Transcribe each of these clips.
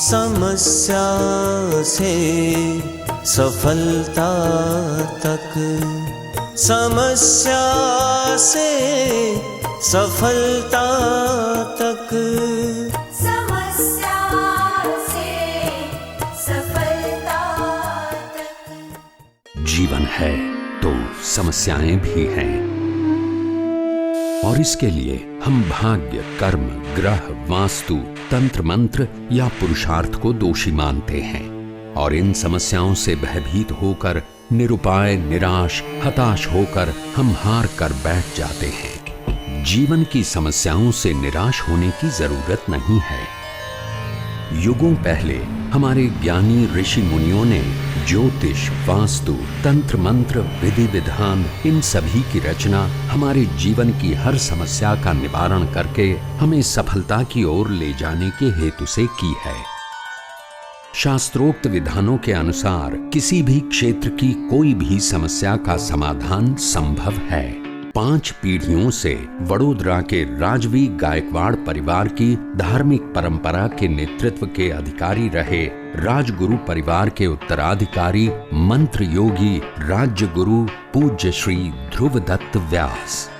समस्या से सफलता तक, समस्या से सफलता तक, समस्या से सफलता तक। जीवन है तो समस्याएं भी हैं, और इसके लिए हम भाग्य, कर्म, ग्रह, वास्तु, तंत्र मंत्र या पुरुषार्थ को दोषी मानते हैं और इन समस्याओं से भयभीत होकर निरुपाय, निराश, हताश होकर हम हार कर बैठ जाते हैं। जीवन की समस्याओं से निराश होने की जरूरत नहीं है। युगों पहले हमारे ज्ञानी ऋषि मुनियों ने ज्योतिष, वास्तु, तंत्र मंत्र, विधि विधान, इन सभी की रचना हमारे जीवन की हर समस्या का निवारण करके हमें सफलता की ओर ले जाने के हेतु से की है। शास्त्रोक्त विधानों के अनुसार किसी भी क्षेत्र की कोई भी समस्या का समाधान संभव है। 5 पीढ़ियों से वडोदरा के राजवी गायकवाड़ परिवार की धार्मिक परंपरा के नेतृत्व के अधिकारी रहे राजगुरु परिवार के उत्तराधिकारी मंत्र योगी राज्य गुरु पूज्य श्री ध्रुवदत्त व्यास।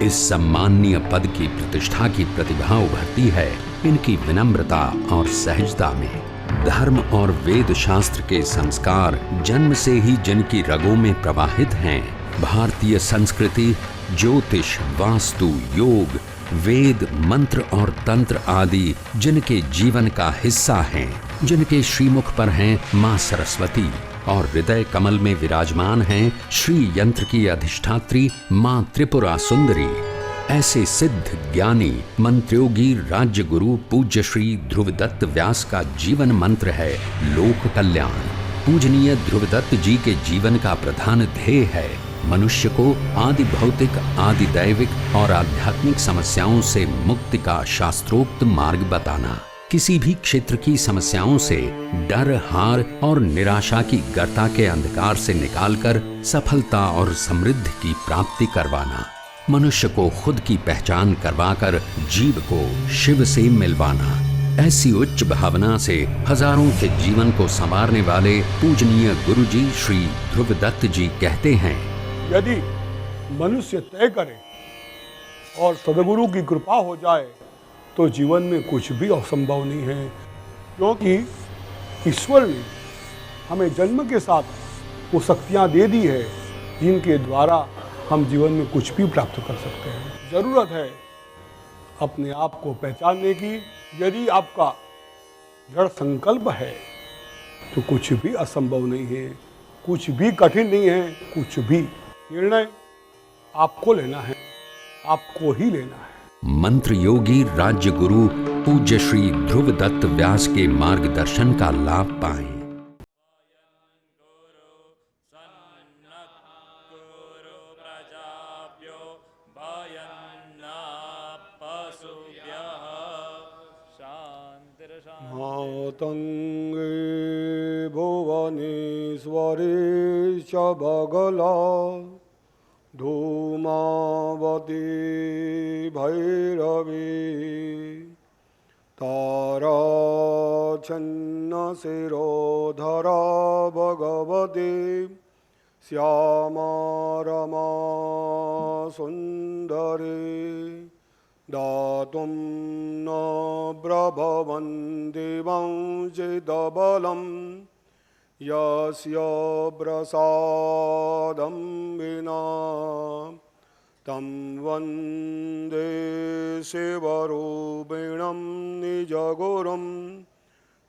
इस सम्माननीय पद की प्रतिष्ठा की प्रतिभा उभरती है इनकी विनम्रता और सहजता में। धर्म और वेद शास्त्र के संस्कार जन्म से ही जिनकी रगों में प्रवाहित हैं, भारतीय संस्कृति, ज्योतिष, वास्तु, योग, वेद, मंत्र और तंत्र आदि जिनके जीवन का हिस्सा हैं, जिनके श्रीमुख पर हैं मां सरस्वती और हृदय कमल में विराजमान हैं श्री यंत्र की अधिष्ठात्री मां त्रिपुरा सुंदरी, ऐसे सिद्ध ज्ञानी मंत्रोगी राज्य गुरु पूज्य श्री ध्रुवदत्त व्यास का जीवन मंत्र है लोक कल्याण। पूजनीय ध्रुवदत्त जी के जीवन का प्रधान ध्येय है मनुष्य को आदि भौतिक, आदि दैविक और आध्यात्मिक समस्याओं से मुक्ति का शास्त्रोक्त मार्ग बताना। किसी भी क्षेत्र की समस्याओं से डर, हार और निराशा की गर्ता के अंधकार से निकालकर सफलता और समृद्धि की प्राप्ति करवाना। मनुष्य को खुद की पहचान करवाकर जीव को शिव से मिलवाना। ऐसी उच्च भावना से हजारों के जीवन को संवारने वाले पूजनीय गुरुजी श्री ध्रुवदत्त जी कहते हैं, यदि मनुष्य तय करे और सदगुरु की कृपा हो जाए तो जीवन में कुछ भी असंभव नहीं है, क्योंकि ईश्वर ने हमें जन्म के साथ वो शक्तियाँ दे दी है जिनके द्वारा हम जीवन में कुछ भी प्राप्त कर सकते हैं। ज़रूरत है अपने आप को पहचानने की। यदि आपका दृढ़ संकल्प है तो कुछ भी असंभव नहीं है, कुछ भी कठिन नहीं है। कुछ भी निर्णय आपको लेना है, आपको ही लेना है। मंत्र योगी राज्य गुरु पूज्य श्री ध्रुवदत्त व्यास के मार्गदर्शन का लाभ पाएं। मातंगे भुवनेश्वरे च बगला धूमावती भैरवी तारा छन्न शिरोधरा भगवती श्यामा रमा सुंदरी दातुं न प्रभवन्ति वंचितबलं यस्य प्रसादं विना तं वन्दे शिवरूपिणं निजगुरुं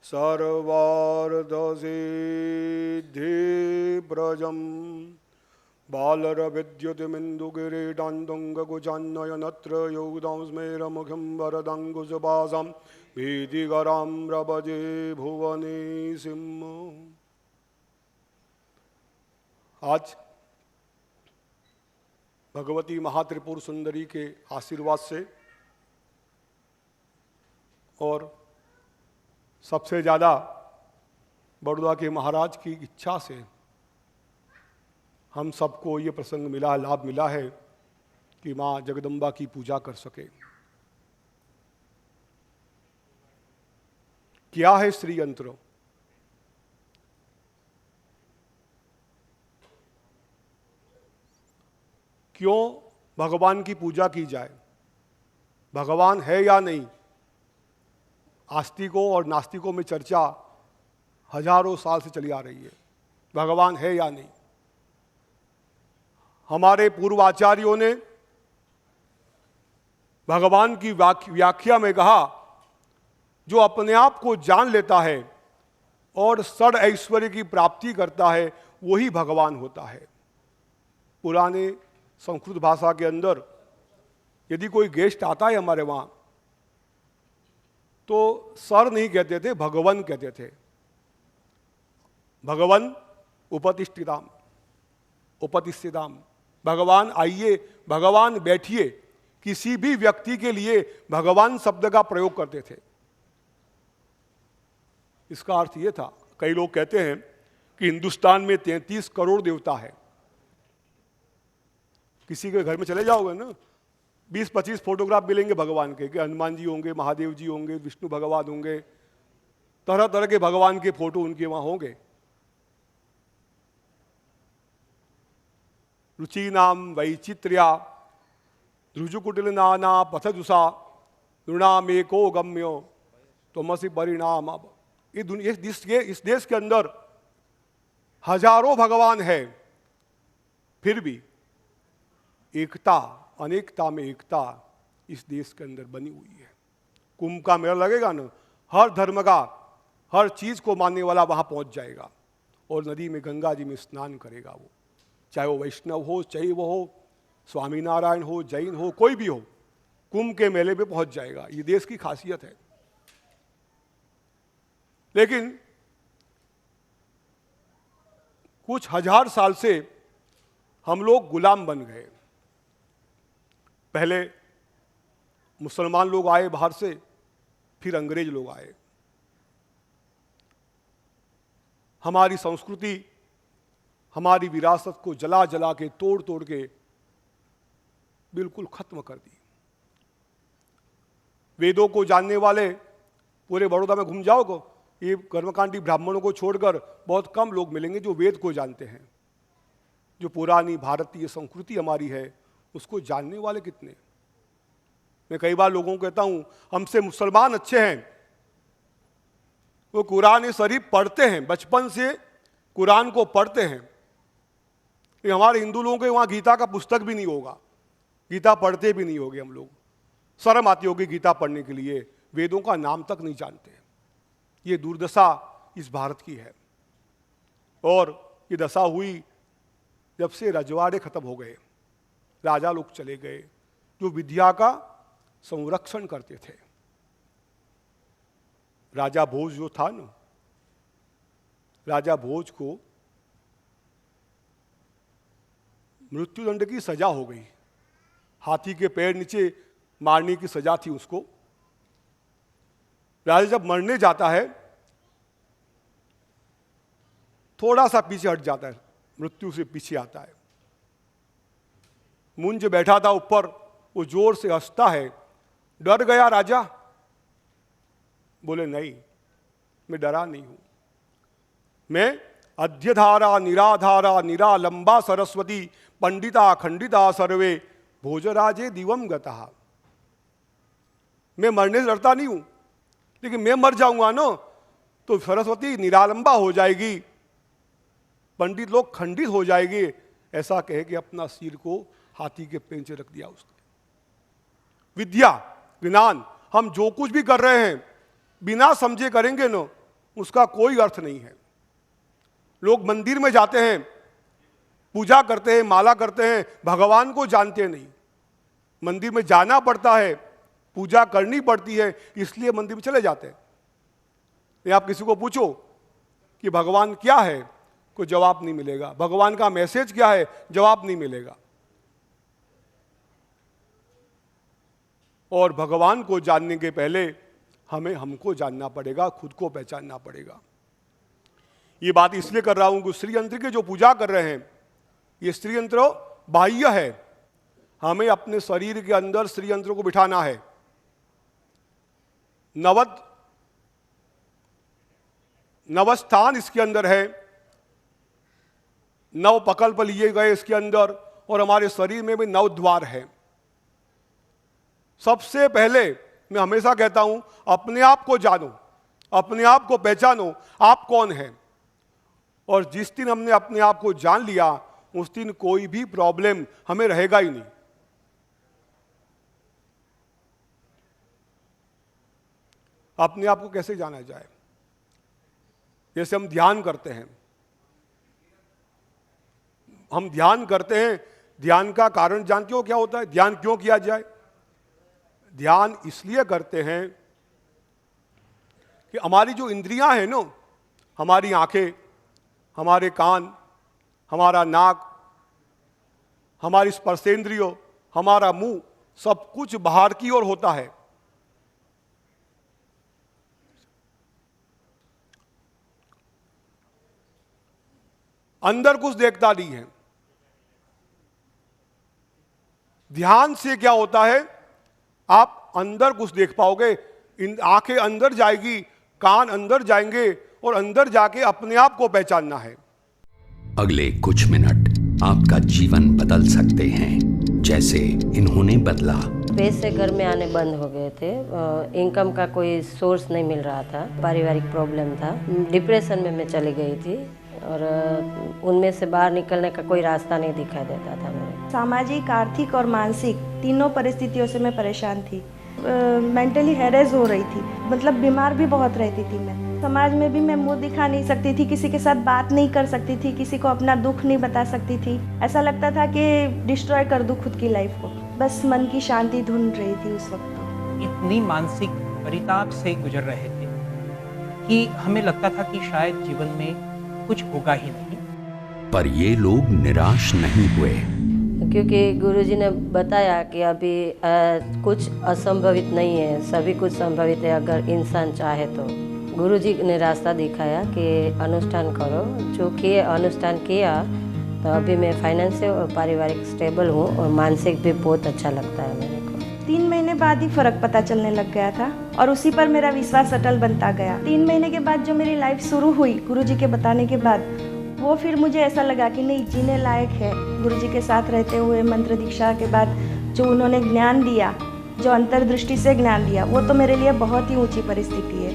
सर्वार्थसिद्धिप्रजम् बालरविद्युतिमिन्दुकिरीटान्तुङ्गकुचान्नयनत्र योगदां स्मेरमुखं वरदाङ्कुशपासां भीतिकरां प्रभजे भुवनेशिं। आज भगवती महात्रिपुर सुंदरी के आशीर्वाद से और सबसे ज़्यादा बड़ौदा के महाराज की इच्छा से हम सबको ये प्रसंग मिला, लाभ मिला है कि माँ जगदम्बा की पूजा कर सके। क्या है श्री यंत्र? क्यों भगवान की पूजा की जाए? भगवान है या नहीं? आस्तिकों और नास्तिकों में चर्चा हजारों साल से चली आ रही है, भगवान है या नहीं। हमारे पूर्वाचार्यों ने भगवान की व्याख्या में कहा, जो अपने आप को जान लेता है और षड ऐश्वर्य की प्राप्ति करता है वही भगवान होता है। पुराने संस्कृत भाषा के अंदर यदि कोई गेस्ट आता है हमारे वहाँ, तो सर नहीं कहते थे, भगवन कहते थे। भगवन उपतिष्ठिताम, उपतिष्ठिताम, भगवान आइए, भगवान बैठिए। किसी भी व्यक्ति के लिए भगवान शब्द का प्रयोग करते थे। इसका अर्थ यह था, कई लोग कहते हैं कि हिंदुस्तान में 33 करोड़ देवता है। किसी के घर में चले जाओगे ना, 20-25 फोटोग्राफ मिलेंगे भगवान के, कि हनुमान जी होंगे, महादेव जी होंगे, विष्णु भगवान होंगे, तरह तरह के भगवान के फोटो उनके वहां होंगे। रुचि नाम वैचित्र्या ध्रुजुकुटिल नाना पथजुषा नृणाम एको गम्यो तमसि परिणाम। इस देश के अंदर हजारों भगवान है, फिर भी एकता, अनेकता में एकता इस देश के अंदर बनी हुई है। कुंभ का मेला लगेगा ना, हर धर्म का, हर चीज को मानने वाला वहां पहुंच जाएगा और नदी में, गंगा जी में स्नान करेगा। वो चाहे वो वैष्णव हो, चाहे वो हो स्वामीनारायण हो, जैन हो, कोई भी हो, कुंभ के मेले में पहुंच जाएगा। ये देश की खासियत है। लेकिन कुछ हजार साल से हम लोग गुलाम बन गए। पहले मुसलमान लोग आए बाहर से, फिर अंग्रेज लोग आए। हमारी संस्कृति, हमारी विरासत को जला जला के, तोड़ तोड़ के बिल्कुल खत्म कर दी। वेदों को जानने वाले पूरे बड़ौदा में घूम जाओगे, ये कर्मकांडी ब्राह्मणों को छोड़कर बहुत कम लोग मिलेंगे जो वेद को जानते हैं। जो पुरानी भारतीय संस्कृति हमारी है उसको जानने वाले कितने। मैं कई बार लोगों को कहता हूं, हमसे मुसलमान अच्छे हैं, वो कुरान शरीफ पढ़ते हैं, बचपन से कुरान को पढ़ते हैं। कि हमारे हिंदू लोगों के वहाँ गीता का पुस्तक भी नहीं होगा, गीता पढ़ते भी नहीं होगे हम लोग। शर्म आती होगी गीता पढ़ने के लिए, वेदों का नाम तक नहीं जानते। ये दुर्दशा इस भारत की है। और ये दशा हुई जब से रजवाड़े खत्म हो गए, राजा लोग चले गए जो विद्या का संरक्षण करते थे। राजा भोज जो था ना, राजा भोज को मृत्युदंड की सजा हो गई। हाथी के पैर नीचे मारने की सजा थी उसको। राजा जब मरने जाता है थोड़ा सा पीछे हट जाता है, मृत्यु से पीछे आता है। मुंज बैठा था ऊपर, वो जोर से हंसता है। डर गया राजा? बोले नहीं, मैं डरा नहीं हूं। मैं अध्यधारा निराधारा निरालंबा सरस्वती पंडिता खंडिता सर्वे भोजराजे दिवम गता। मैं मरने से डरता नहीं हूं, लेकिन मैं मर जाऊंगा ना तो सरस्वती निरालंबा हो जाएगी, पंडित लोग खंडित हो जाएंगे। ऐसा कहे कि अपना सिर को हाथी के पेंचे रख दिया उसने। विद्या ज्ञान हम जो कुछ भी कर रहे हैं बिना समझे करेंगे ना, उसका कोई अर्थ नहीं है। लोग मंदिर में जाते हैं, पूजा करते हैं, माला करते हैं, भगवान को जानते नहीं। मंदिर में जाना पड़ता है, पूजा करनी पड़ती है, इसलिए मंदिर में चले जाते हैं। ये आप किसी को पूछो कि भगवान क्या है, कोई जवाब नहीं मिलेगा। भगवान का मैसेज क्या है, जवाब नहीं मिलेगा। और भगवान को जानने के पहले हमें हमको जानना पड़ेगा, खुद को पहचानना पड़ेगा। ये बात इसलिए कर रहा हूं कि श्री यंत्र की जो पूजा कर रहे हैं, ये श्री यंत्र बाह्य है। हमें अपने शरीर के अंदर श्री यंत्र को बिठाना है। नवद नवस्थान इसके अंदर है, 9 प्रकल्प लिए गए इसके अंदर, और हमारे शरीर में भी 9 द्वार है। सबसे पहले मैं हमेशा कहता हूं, अपने आप को जानो, अपने आप को पहचानो, आप कौन हैं। और जिस दिन हमने अपने आप को जान लिया, उस दिन कोई भी प्रॉब्लम हमें रहेगा ही नहीं। अपने आप को कैसे जाना जाए? जैसे हम ध्यान करते हैं, हम ध्यान करते हैं, ध्यान का कारण जानते हो क्या होता है? ध्यान क्यों किया जाए? ध्यान इसलिए करते हैं कि हमारी जो इंद्रियां हैं ना, हमारी आंखें, हमारे कान, हमारा नाक, हमारी स्पर्शेंद्रियों, हमारा मुंह, सब कुछ बाहर की ओर होता है। अंदर कुछ देखता नहीं है। ध्यान से क्या होता है? आप अंदर कुछ देख पाओगे। आंखें अंदर जाएगी, कान अंदर जाएंगे, और अंदर जाके अपने आप को पहचानना है। अगले कुछ मिनट आपका जीवन बदल सकते हैं, जैसे इन्होंने बदला। पैसे घर में आने बंद हो गए थे, इनकम का कोई सोर्स नहीं मिल रहा था, पारिवारिक प्रॉब्लम था, डिप्रेशन में मैं चली गई थी, और उनमें से बाहर निकलने का कोई रास्ता नहीं दिखाई देता था मुझे। सामाजिक, आर्थिक और मानसिक तीनों परिस्थितियों से मैं परेशान थी। मेंटली हैरेस हो रही थी, मतलब बीमार भी बहुत रहती थी मैं। समाज में भी मैं मुंह दिखा नहीं सकती थी, किसी के साथ बात नहीं कर सकती थी, किसी को अपना दुख नहीं बता सकती थी। ऐसा लगता था कि डिस्ट्रॉय कर दूं खुद की लाइफ को। बस मन की शांति ढूंढ रही थी उस वक्त। इतनी मानसिक परिताप से गुजर रहे थे कि हमें लगता था कि शायद जीवन में कुछ होगा ही नहीं। पर ये लोग निराश नहीं हुए, क्योंकि गुरुजी ने बताया कि अभी कुछ असंभवित नहीं है, सभी कुछ संभवित है अगर इंसान चाहे तो। गुरुजी ने रास्ता दिखाया कि अनुष्ठान करो, जो किए अनुष्ठान किया तो अभी मैं फाइनेंशियल और पारिवारिक स्टेबल हूँ, और मानसिक भी बहुत अच्छा लगता है मेरे को। 3 महीने बाद ही फर्क पता चलने लग गया था, और उसी पर मेरा विश्वास अटल बनता गया। 3 महीने के बाद जो मेरी लाइफ शुरू हुई गुरुजी के बताने के बाद, वो फिर मुझे ऐसा लगा कि नहीं, जीने लायक है। गुरुजी के साथ रहते हुए मंत्र दीक्षा के बाद जो उन्होंने ज्ञान दिया, जो अंतर्दृष्टि से ज्ञान दिया, वो तो मेरे लिए बहुत ही ऊंची परिस्थिति है।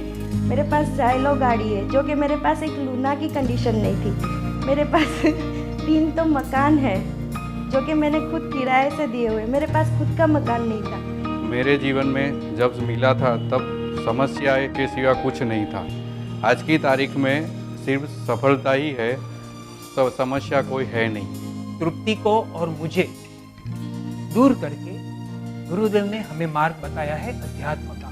मेरे पास जाइलो गाड़ी है, जो कि मेरे पास एक लूना की कंडीशन नहीं थी। मेरे पास 3 तो मकान है, जो कि मैंने खुद किराए से दिए हुए। मेरे पास खुद का मकान नहीं था। मेरे जीवन में जब मिला था तब समस्याएं के सिवा कुछ नहीं था। आज की तारीख में सिर्फ सफलता ही है, समस्या कोई है नहीं। तृप्ति को और मुझे दूर करके गुरुदेव ने हमें मार्ग बताया है अध्यात्म का।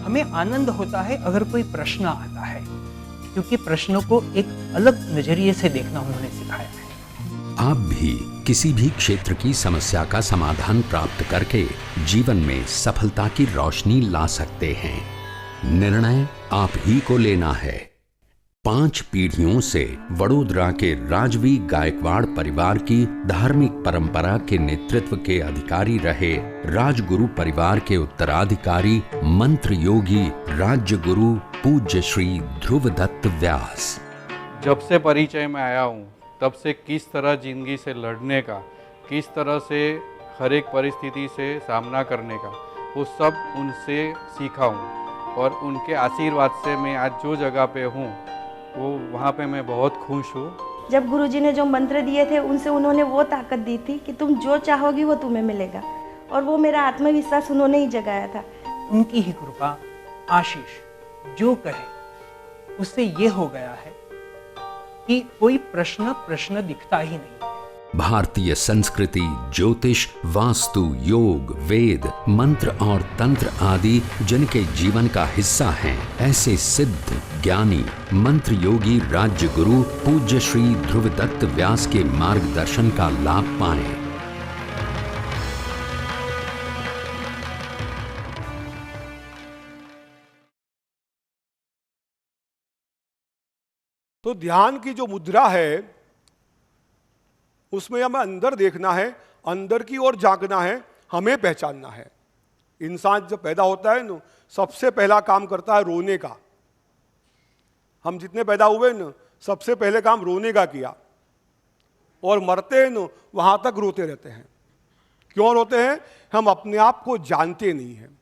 हमें आनंद होता है अगर कोई प्रश्न आता है, क्योंकि प्रश्नों को एक अलग नजरिए से देखना उन्होंने सिखाया है। आप भी किसी भी क्षेत्र की समस्या का समाधान प्राप्त करके जीवन में सफलता की रोशनी ला सकते हैं। निर्णय आप ही को लेना है। 5 पीढ़ियों से वडोदरा के राजवी गायकवाड़ परिवार की धार्मिक परंपरा के नेतृत्व के अधिकारी रहे राजगुरु परिवार के उत्तराधिकारी मंत्र योगी राज्य गुरु पूज्य श्री ध्रुव दत्त व्यास। जब से परिचय में आया हूँ तब से किस तरह जिंदगी से लड़ने का, किस तरह से हर एक परिस्थिति से सामना करने का, वो सब उनसे सीखा हूँ। और उनके आशीर्वाद से मैं आज जो जगह पे हूँ वो वहाँ पे मैं बहुत खुश हूँ। जब गुरुजी ने जो मंत्र दिए थे, उनसे उन्होंने वो ताकत दी थी कि तुम जो चाहोगी वो तुम्हें मिलेगा, और वो मेरा आत्मविश्वास उन्होंने ही जगाया था। उनकी ही कृपा, आशीष, जो कहे उससे ये हो गया है कि कोई प्रश्न दिखता ही नहीं। भारतीय संस्कृति, ज्योतिष, वास्तु, योग, वेद, मंत्र और तंत्र आदि जिनके जीवन का हिस्सा हैं, ऐसे सिद्ध ज्ञानी मंत्र योगी राज्य गुरु पूज्य श्री ध्रुव दत्त व्यास के मार्गदर्शन का लाभ पाएं। तो ध्यान की जो मुद्रा है उसमें हमें अंदर देखना है, अंदर की ओर झांकना है, हमें पहचानना है। इंसान जब पैदा होता है ना, सबसे पहला काम करता है रोने का। हम जितने पैदा हुए न, सबसे पहले काम रोने का किया, और मरते न वहाँ तक रोते रहते हैं। क्यों रोते हैं? हम अपने आप को जानते नहीं हैं,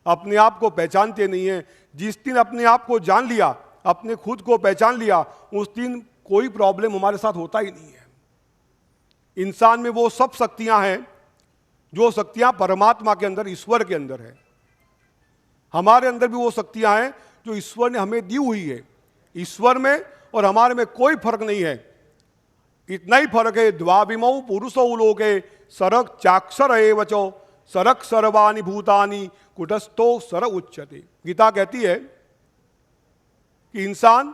अपने आप को पहचानते नहीं हैं। जिस दिन अपने आप को जान लिया, अपने खुद को पहचान लिया, उस दिन कोई प्रॉब्लम हमारे साथ होता ही नहीं है। इंसान में वो सब शक्तियां हैं जो शक्तियां परमात्मा के अंदर, ईश्वर के अंदर है। हमारे अंदर भी वो शक्तियां हैं जो ईश्वर ने हमें दी हुई है। ईश्वर में और हमारे में कोई फर्क नहीं है। इतना ही फर्क है, द्वाविमौ पुरुषौ लोके सरक चाक्षर एवचो सरक सर्वाणि भूतानि कुटस्थो सर उच्यते। गीता कहती है कि इंसान,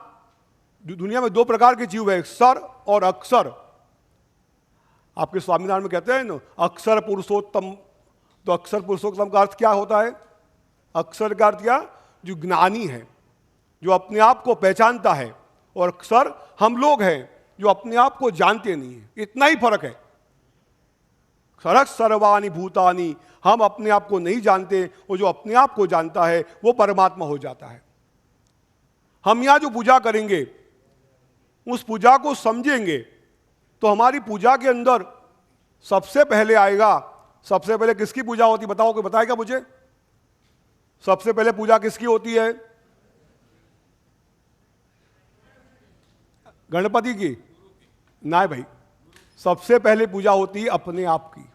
दुनिया में दो प्रकार के जीव है, सर और अक्षर। आपके स्वामीनारायण में कहते हैं ना, अक्षर पुरुषोत्तम। तो अक्षर पुरुषोत्तम का अर्थ क्या होता है? अक्षर का अर्थ क्या? जो ज्ञानी है, जो अपने आप को पहचानता है, और अक्षर हम लोग हैं जो अपने आप को जानते नहीं है। इतना ही फर्क है। सरक सर्वाणि भूतानि, हम अपने आप को नहीं जानते, वो जो अपने आप को जानता है वो परमात्मा हो जाता है। हम यहाँ जो पूजा करेंगे, उस पूजा को समझेंगे तो हमारी पूजा के अंदर सबसे पहले आएगा, सबसे पहले किसकी पूजा होती है? बताओ, कोई बताएगा मुझे? सबसे पहले पूजा किसकी होती है? गणपति की? ना भाई, सबसे पहले पूजा होती है अपने आप की।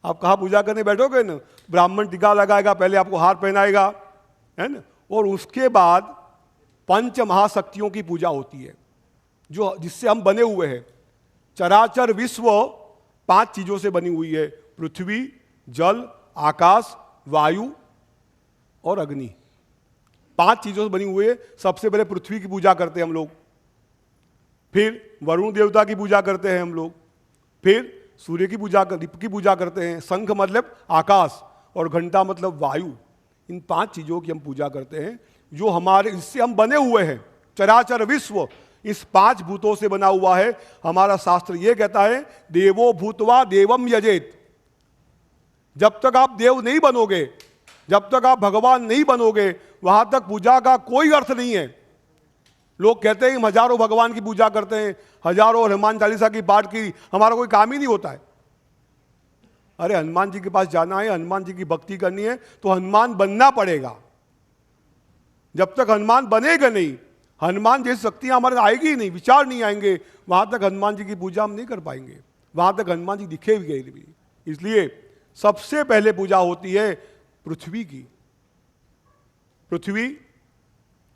आप कहाँ पूजा करने बैठोगे ना, ब्राह्मण टीका लगाएगा, पहले आपको हार पहनाएगा, है ना, और उसके बाद पंच महाशक्तियों की पूजा होती है, जो जिससे हम बने हुए हैं। चराचर विश्व 5 चीजों से बनी हुई है, पृथ्वी, जल, आकाश, वायु और अग्नि। 5 चीजों से बनी हुई है। सबसे पहले पृथ्वी की पूजा करते हैं हम लोग, फिर वरुण देवता की पूजा करते हैं हम लोग, फिर सूर्य की पूजा, दीप की पूजा करते हैं, शंख मतलब आकाश और घंटा मतलब वायु। इन 5 चीजों की हम पूजा करते हैं, जो हमारे, इससे हम बने हुए हैं। चराचर विश्व इस 5 भूतों से बना हुआ है। हमारा शास्त्र ये कहता है, देवो भूतवा देवम यजेत। जब तक आप देव नहीं बनोगे, जब तक आप भगवान नहीं बनोगे, वहां तक पूजा का कोई अर्थ नहीं है। लोग कहते हैं हम हजारों भगवान की पूजा करते हैं, हजारों हनुमान चालीसा की पाठ की, हमारा कोई काम ही नहीं होता है। अरे हनुमान जी के पास जाना है, हनुमान जी की भक्ति करनी है, तो हनुमान बनना पड़ेगा। जब तक हनुमान बनेगा नहीं, हनुमान जैसी शक्तियां हमारे आएगी ही नहीं, विचार नहीं आएंगे, वहां तक हनुमान जी की पूजा हम नहीं कर पाएंगे, वहां तक हनुमान जी दिखेंगे भी। इसलिए सबसे पहले पूजा होती है पृथ्वी की। पृथ्वी,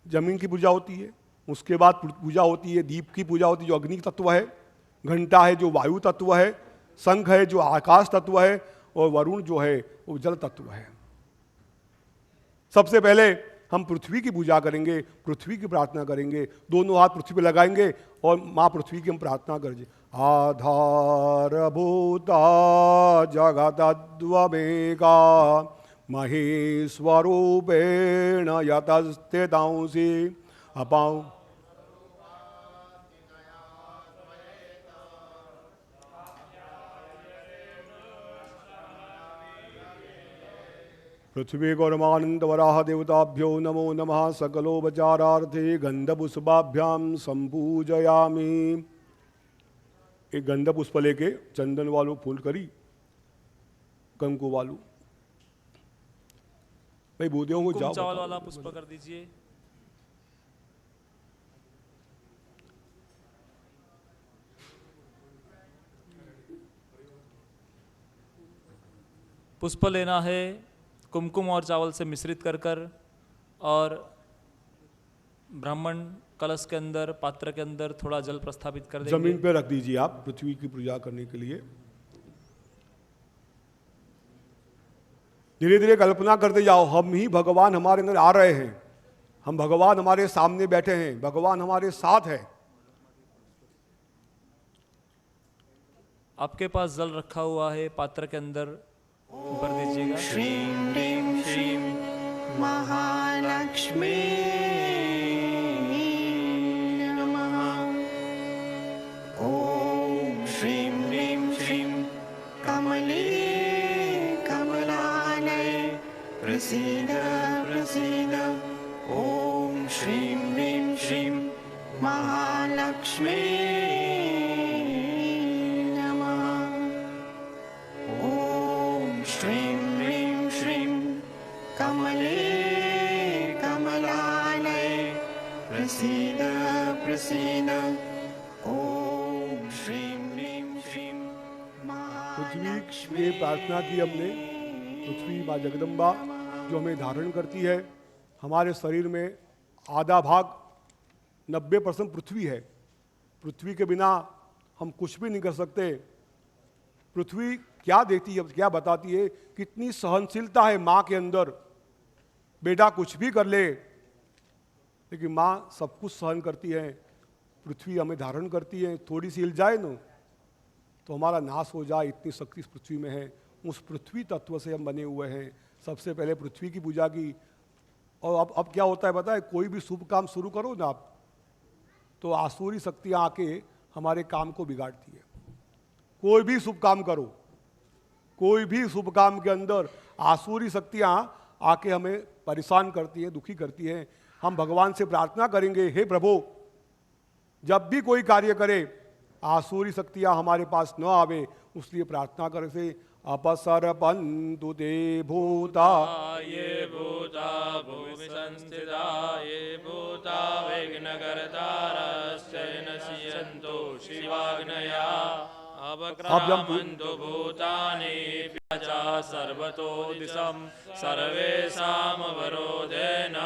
जमीन की पूजा होती है। उसके बाद पूजा होती है दीप की पूजा होती है, जो अग्नि तत्व है, घंटा है जो वायु तत्व है, शंख है जो आकाश तत्व है, और वरुण जो है वो जल तत्व है। सबसे पहले हम पृथ्वी की पूजा करेंगे, पृथ्वी की प्रार्थना करेंगे, दोनों हाथ पृथ्वी पे लगाएंगे और माँ पृथ्वी की हम प्रार्थना करेंगे। आधारभूता जगतद्वमेका महेश्वरूपेण यतस्थितांसि अपां। पृथ्वी गौरमानंद वराह देवताभ्यो नमो नमः। सकलोपचारार्थे गंधपुष्पाभ्याम संपूजयामि। एक गंध पुष्प लेके चंदन वालों फूल करी, कंकु वालू भाई बूदियों को जाओ, चावल वाला पुष्प कर दीजिए। पुष्प लेना है, कुमकुम और चावल से मिश्रित कर कर, और ब्राह्मण कलश के अंदर, पात्र के अंदर थोड़ा जल प्रस्थापित कर देंगे। जमीन पे रख दीजिए आप पृथ्वी की पूजा करने के लिए। धीरे धीरे कल्पना करते जाओ, हम ही भगवान हमारे अंदर आ रहे हैं, हम भगवान हमारे सामने बैठे हैं, भगवान हमारे साथ है। आपके पास जल रखा हुआ है, पात्र के अंदर भर दीजिएगा। श्रीं ह्रीं श्रीं महालक्ष्मी नमः। ॐ श्रीं ह्रीं श्रीं कमले कमलालये प्रसीद प्रसीद। ॐ श्रीं ह्रीं श्रीं महालक्ष्मी नमः। ॐ श्रीं ह्रीं श्रीं कमले कमलालये प्रसीद प्रसीद। ॐ श्रीं ह्रीं श्रीं पृथ्वी की प्रार्थना की हमने। पृथ्वी माँ जगदम्बा जो हमें धारण करती है, हमारे शरीर में आधा भाग 90% पृथ्वी है। पृथ्वी के बिना हम कुछ भी नहीं कर सकते। पृथ्वी क्या देती है, क्या बताती है, कितनी सहनशीलता है माँ के अंदर। बेटा कुछ भी कर ले, लेकिन माँ सब कुछ सहन करती है। पृथ्वी हमें धारण करती है। थोड़ी सी हिल जाए ना तो हमारा नाश हो जाए, इतनी शक्ति इस पृथ्वी में है। उस पृथ्वी तत्व से हम बने हुए हैं। सबसे पहले पृथ्वी की पूजा की। और अब क्या होता है पता है, कोई भी शुभ काम शुरू करो ना आप, तो आसुरी शक्तियाँ आके हमारे काम को बिगाड़ती है। कोई भी शुभ काम करो, कोई भी शुभ काम के अंदर आसुरी शक्तियाँ आके हमें परेशान करती हैं, दुखी करती हैं। हम भगवान से प्रार्थना करेंगे, हे प्रभु जब भी कोई कार्य करे आसुरी शक्तियाँ हमारे पास न आवे, उसलिए प्रार्थना करे से अपसरपन्तु ते भूता ये भूता भूमि संस्थिता ये भूता विघ्नकर्तारश्च नश्यन्तो शिवाग्नया अवक्रामन्तु भूतानि च सर्वतो दिशं सर्वेषामवरोधेन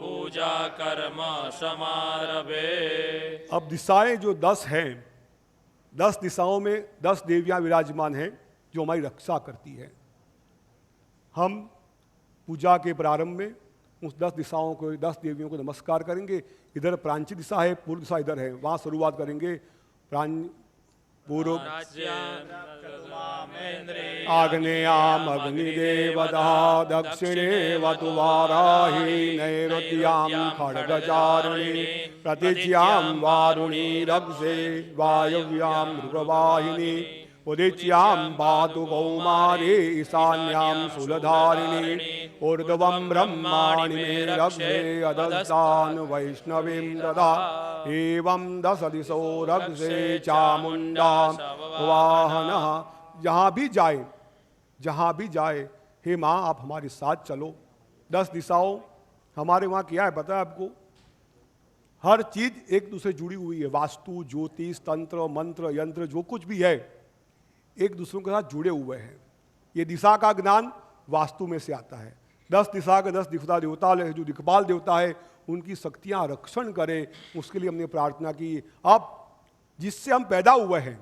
पूजा कर्म समारभे। अब दिशाएं जो 10 हैं, 10 दिशाओं में 10 देवियां विराजमान हैं जो हमारी रक्षा करती है। हम पूजा के प्रारंभ में उस 10 दिशाओं को, 10 देवियों को नमस्कार करेंगे। इधर प्रांची दिशा है, पूर्व दिशा इधर है, वहाँ शुरुआत करेंगे। पूर्व आग्नेयाम अग्निदेवता दक्षिणे वतु वाराही नैऋत्याम खड्गचारिणी प्रतिच्याम वारुणी रक्षे वायव्याम मृगवाहिनी उदिच्यां पातु कौमारी ईशान्यां शूलधारिणी ऊर्ध्वं ब्रह्माणि मे रक्षे अदस्तान् वैष्णवीं ददा एवं 10 दिशो रक्षे चामुण्डा वाहनः। जहाँ भी जाए हे माँ आप हमारे साथ चलो। 10 दिशाओं हमारे वहाँ क्या है पता है आपको? हर चीज़ एक दूसरे जुड़ी हुई है। वास्तु, ज्योतिष, तंत्र, मंत्र, यंत्र जो कुछ भी है एक दूसरों के साथ जुड़े हुए हैं। ये दिशा का ज्ञान वास्तु में से आता है। 10 दिशा के 10 दिखता देवता जो दिक्पाल देवता है उनकी शक्तियाँ रक्षण करें, उसके लिए हमने प्रार्थना की। अब जिससे हम पैदा हुए हैं,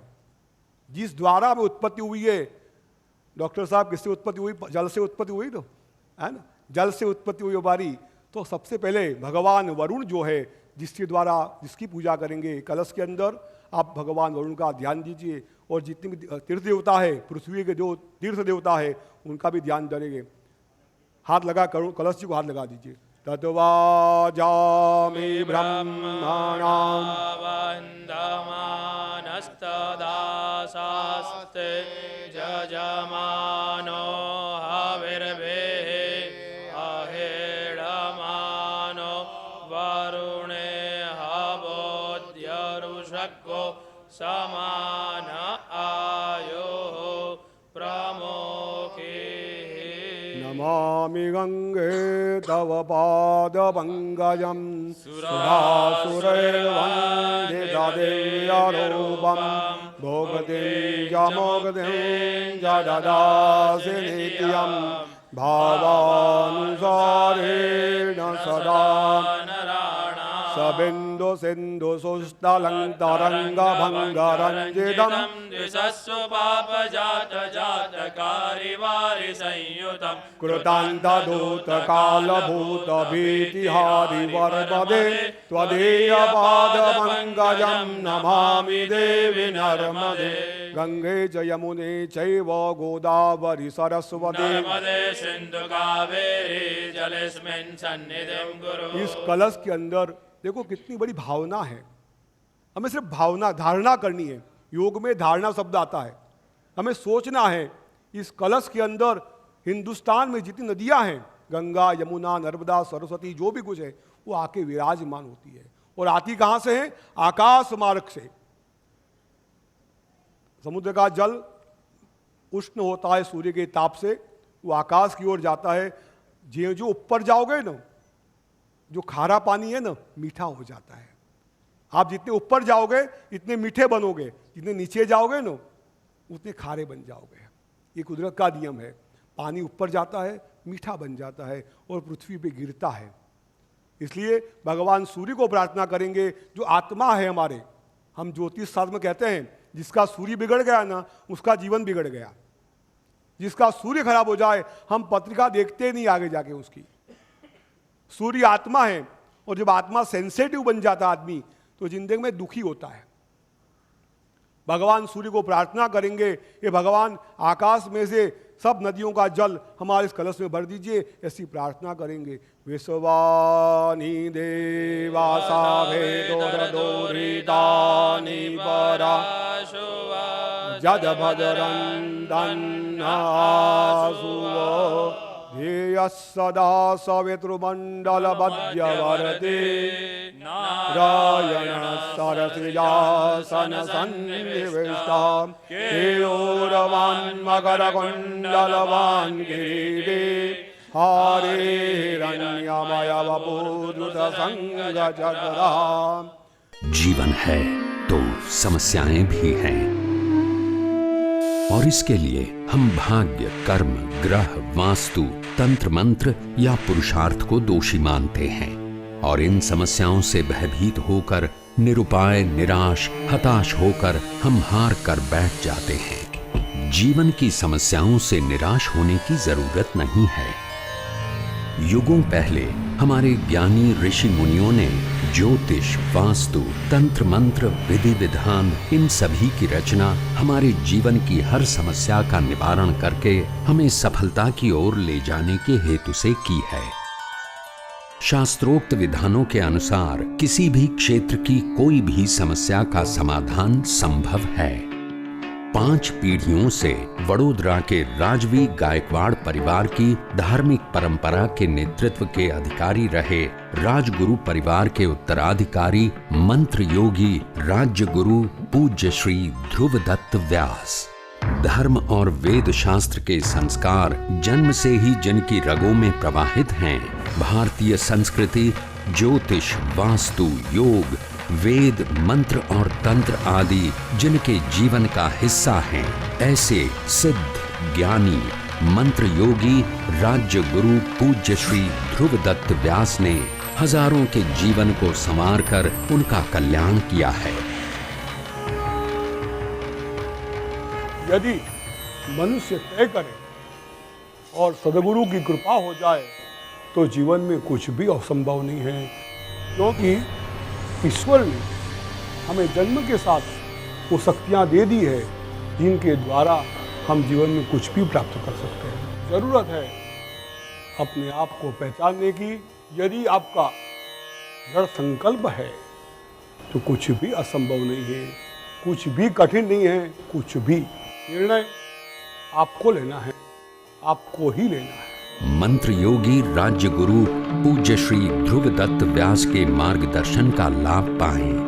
जिस द्वारा हमें उत्पत्ति हुई है, डॉक्टर साहब किससे उत्पत्ति हुई? जल से उत्पत्ति हुई तो है ना, जल से उत्पत्ति हुई हमारी। तो सबसे पहले भगवान वरुण जो है जिसके द्वारा जिसकी पूजा करेंगे, कलश के अंदर आप भगवान वरुण का ध्यान दीजिए। और जितने भी तीर्थ देवता है, पृथ्वी के जो तीर्थ देवता है उनका भी ध्यान करेंगे। हाथ लगा कलश जी को हाथ लगा दीजिए। तत्वाजामि ब्रह्मणां वन्दमानस्तदाशास्ते जजमानो हविर्भेः अहेडमानो वरुणे हवोद्यरुषक्को समान आयोः प्रमोखीः। नमामि गंगे तव पादपङ्कजं सुरासुरैर्वन्दितदिव्यरूपं भोगतिं च मोगतिं च ददासि नित्यं भावानुसारेण सदा सबिन्दु सिन्धु सुस्थलं तरङ्गभङ्गरञ्जितं द्विषस्व पापजात जातकारिवारि संयुतं कृतान्तदूतकालभूतभीतिहारिवर्पदे त्वदीयपादपङ्कजं नमामि देवि नर्मदे। गंगे च यमुने चैव गोदावरी सरस्वती नर्मदे सिंधु कावेरी जलेस्मिन् सन्निधिं कुरु। इस कलश के अंदर देखो कितनी बड़ी भावना है। हमें सिर्फ भावना धारणा करनी है। योग में धारणा शब्द आता है। हमें सोचना है। इस कलश के अंदर हिंदुस्तान में जितनी नदियां हैं गंगा, यमुना, नर्मदा, सरस्वती जो भी कुछ है वो आके विराजमान होती है। और आती कहाँ से है? आकाश मार्ग से। समुद्र का जल उष्ण होता है सूर्य के ताप से, वो आकाश की ओर जाता है। जो ऊपर जाओगे ना, जो खारा पानी है ना, मीठा हो जाता है। आप जितने ऊपर जाओगे इतने मीठे बनोगे, जितने नीचे जाओगे ना उतने खारे बन जाओगे। ये कुदरत का नियम है। पानी ऊपर जाता है, मीठा बन जाता है और पृथ्वी पे गिरता है। इसलिए भगवान सूर्य को प्रार्थना करेंगे, जो आत्मा है हमारे। हम ज्योतिष शास्त्र में कहते हैं जिसका सूर्य बिगड़ गया ना उसका जीवन बिगड़ गया। जिसका सूर्य खराब हो जाए हम पत्रिका देखते नहीं आगे जाके उसकी। सूर्य आत्मा है, और जब आत्मा सेंसेटिव बन जाता आदमी तो जिंदगी में दुखी होता है। भगवान सूर्य को प्रार्थना करेंगे, ये भगवान आकाश में से सब नदियों का जल हमारे इस कलश में भर दीजिए, ऐसी प्रार्थना करेंगे। विश्वानी देवासा भेदोरदोरितानि परा जद भद्रंदन्नासुव ध्येयः सदा सवितृमण्डलमध्यवर्ते नारायण सरसिजासन सन्निविष्टां केयोरवान् मकरकुण्डलवान् किरीटे हारे हिरण्यमय वपुरुषसङ्गचक्राम्। जीवन है तो समस्याएं भी हैं, और इसके लिए हम भाग्य, कर्म, ग्रह, वास्तु, तंत्र मंत्र या पुरुषार्थ को दोषी मानते हैं और इन समस्याओं से भयभीत होकर, निरुपाय, निराश, हताश होकर हम हार कर बैठ जाते हैं। जीवन की समस्याओं से निराश होने की जरूरत नहीं है। युगों पहले हमारे ज्ञानी ऋषि मुनियों ने ज्योतिष, वास्तु, तंत्र मंत्र, विधि विधान इन सभी की रचना हमारे जीवन की हर समस्या का निवारण करके हमें सफलता की ओर ले जाने के हेतु से की है। शास्त्रोक्त विधानों के अनुसार किसी भी क्षेत्र की कोई भी समस्या का समाधान संभव है। 5 पीढ़ियों से वडोदरा के राजवी गायकवाड़ परिवार की धार्मिक परंपरा के नेतृत्व के अधिकारी रहे राजगुरु परिवार के उत्तराधिकारी मंत्र योगी राज्य गुरु पूज्य श्री ध्रुवदत्त व्यास। धर्म और वेद शास्त्र के संस्कार जन्म से ही जिनकी रगों में प्रवाहित हैं, भारतीय संस्कृति, ज्योतिष, वास्तु, योग, वेद, मंत्र और तंत्र आदि जिनके जीवन का हिस्सा हैं, ऐसे सिद्ध, ज्ञानी, मंत्र योगी राज्य गुरु पूज्य श्री ध्रुवदत्त व्यास ने हजारों के जीवन को संवार कर उनका कल्याण किया है। यदि मनुष्य तय करे और सदगुरु की कृपा हो जाए तो जीवन में कुछ भी असंभव नहीं है, क्योंकि ईश्वर ने हमें जन्म के साथ वो शक्तियाँ दे दी है जिनके द्वारा हम जीवन में कुछ भी प्राप्त कर सकते हैं। जरूरत है अपने आप को पहचानने की। यदि आपका दृढ़ संकल्प है तो कुछ भी असंभव नहीं है, कुछ भी कठिन नहीं है। कुछ भी निर्णय आपको लेना है, आपको ही लेना है। मंत्र योगी राज्य गुरु पूज्य श्री ध्रुवदत्त व्यास के मार्गदर्शन का लाभ पाएं।